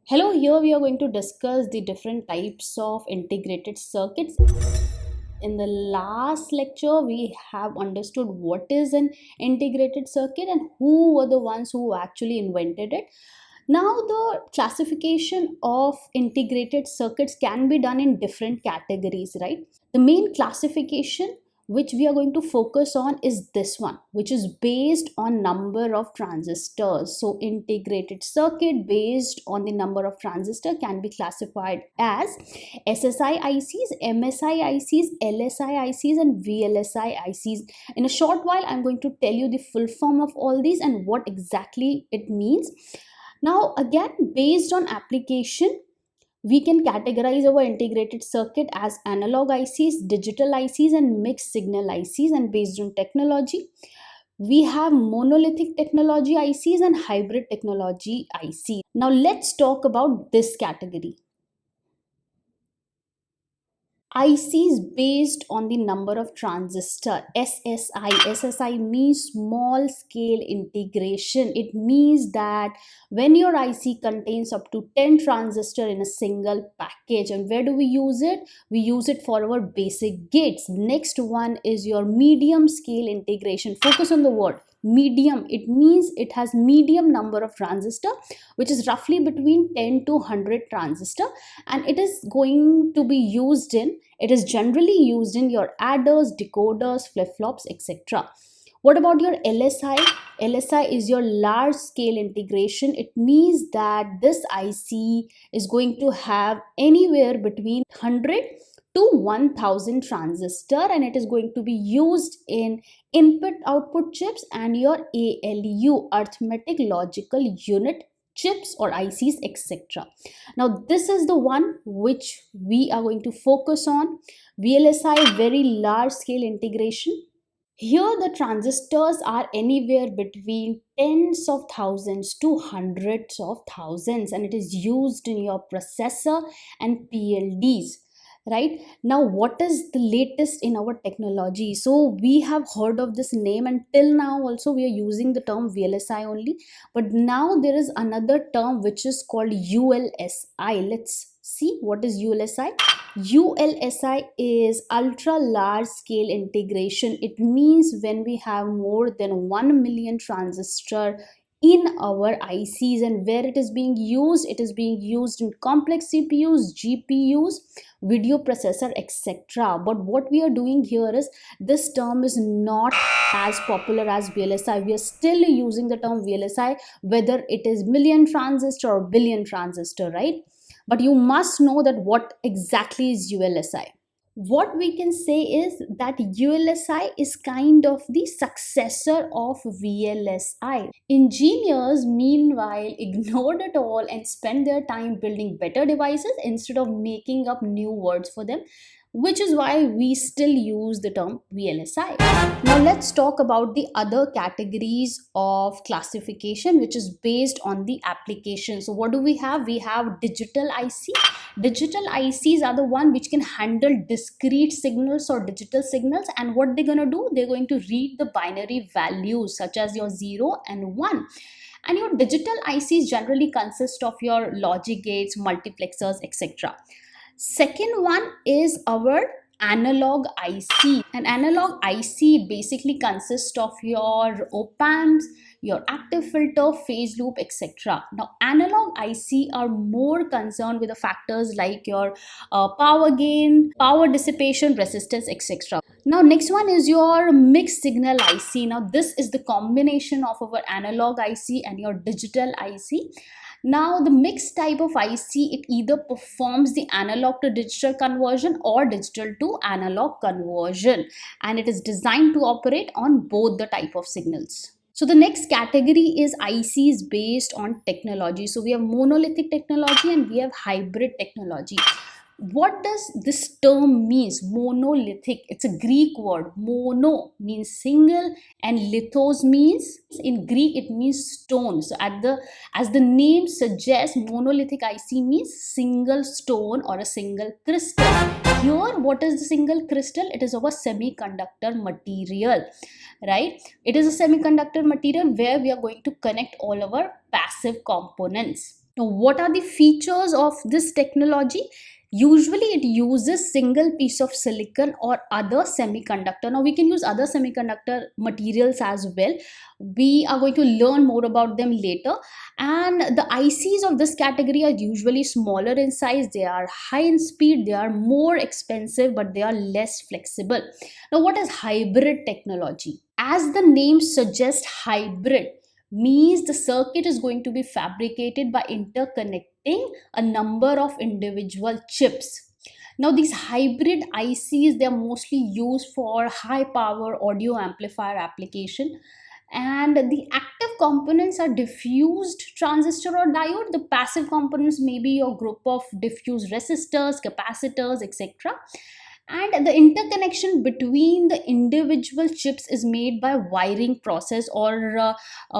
Hello, here we are going to discuss the different types of integrated circuits. In the last lecture, we have understood what is an integrated circuit and who were the ones who actually invented it. Now, the classification of integrated circuits can be done in different categories, right? The main classification which we are going to focus on is this one, which is based on number of transistors. So integrated circuit based on the number of transistor can be classified as SSI ICs, MSI ICs, LSI ICs, and VLSI ICs. In a short while, I'm going to tell you the full form of all these and what exactly it means. Now, again, based on application, we can categorize our integrated circuit as analog ICs, digital ICs, and mixed signal ICs. And based on technology, we have monolithic technology ICs and hybrid technology ICs. Now, let's talk about this category. ICs based on the number of transistor, SSI. SSI means small scale integration. It means that when your IC contains up to 10 transistor in a single package. And where do we use it? We use it for our basic gates. Next one is your medium scale integration. Focus on the word medium. It means it has medium number of transistor, which is roughly between 10 to 100 transistor, and it is going to be used in, it is generally used in your adders, decoders, flip-flops, etc. What about your LSI? LSI is your large scale integration. It means that this IC is going to have anywhere between 100 to 1000 transistor, and it is going to be used in input output chips and your ALU, arithmetic logical unit chips or ICs, etc. Now this is the one which we are going to focus on. VLSI, very large scale integration. Here the transistors are anywhere between tens of thousands to hundreds of thousands, and it is used in your processor and PLDs. Right now, what is the latest in our technology? So we have heard of this name, and till now also we are using the term VLSI only, but now there is another term which is called ULSI. Let's see what is ULSI. ULSI is ultra large scale integration. It means when we have more than 1 million transistor in our ICs, and where it is being used, it is being used in complex CPUs, GPUs, video processor, etc. But what we are doing here is, this term is not as popular as VLSI. We are still using the term VLSI, whether it is million transistor or billion transistor, right? But you must know that what exactly is ULSI. What we can say is that ULSI is kind of the successor of VLSI. Engineers, meanwhile, ignored it all and spent their time building better devices instead of making up new words for them, which is why we still use the term VLSI. Now let's talk about the other categories of classification, which is based on the application. So what do we have? We have digital IC. Digital ICs are the one which can handle discrete signals or digital signals, and what they're going to do, they're going to read the binary values such as your 0 and 1. And your digital ICs generally consist of your logic gates, multiplexers, etc. Second one is our analog IC. An analog IC basically consists of your op-amps, your active filter, phase loop, etc. Now analog IC are more concerned with the factors like your power gain, power dissipation, resistance, etc. Now next one is your mixed signal IC. Now this is the combination of our analog IC and your digital IC. Now the mixed type of IC, it either performs the analog to digital conversion or digital to analog conversion, and it is designed to operate on both the type of signals. So the next category is ICs based on technology. So we have monolithic technology and we have hybrid technology. What does this term means? Monolithic, it's a Greek word. Mono means single and lithos means, in Greek it means stone. So as the name suggests, monolithic IC means single stone or a single crystal. Here, what is the single crystal? It is our semiconductor material, right? It is a semiconductor material where we are going to connect all our passive components. Now, what are the features of this technology? Usually, it uses single piece of silicon or other semiconductor. Now, we can use other semiconductor materials as well. We are going to learn more about them later. And the ICs of this category are usually smaller in size. They are high in speed. They are more expensive, but they are less flexible. Now, what is hybrid technology? As the name suggests, hybrid means the circuit is going to be fabricated by interconnecting a number of individual chips. Now, these hybrid ICs, they are mostly used for high power audio amplifier application, and the active components are diffused transistor or diode. The passive components may be your group of diffused resistors, capacitors, etc. And the interconnection between the individual chips is made by wiring process, or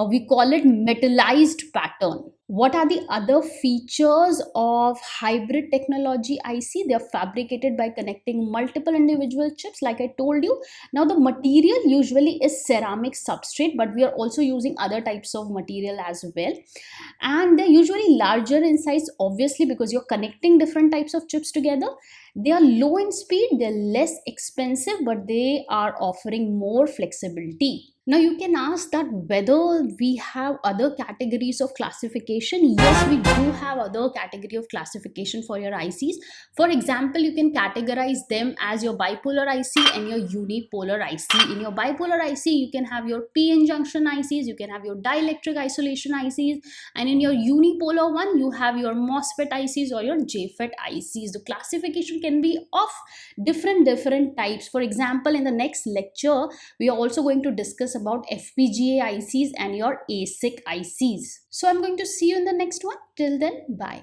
we call it metallized pattern. What are the other features of hybrid technology IC? They are fabricated by connecting multiple individual chips, like I told you. Now, the material usually is ceramic substrate, but we are also using other types of material as well. And they're usually larger in size, obviously, because you're connecting different types of chips together. They are low in speed, they're less expensive, but they are offering more flexibility. Now, you can ask that whether we have other categories of classification. Yes, we do have other category of classification for your ICs. For example, you can categorize them as your bipolar IC and your unipolar IC. In your bipolar IC, you can have your PN junction ICs, you can have your dielectric isolation ICs, and in your unipolar one, you have your MOSFET ICs or your JFET ICs. The classification can be of different types. For example, in the next lecture, we are also going to discuss about FPGA ICs and your ASIC ICs. So I'm going to see you in the next one. Till then, bye.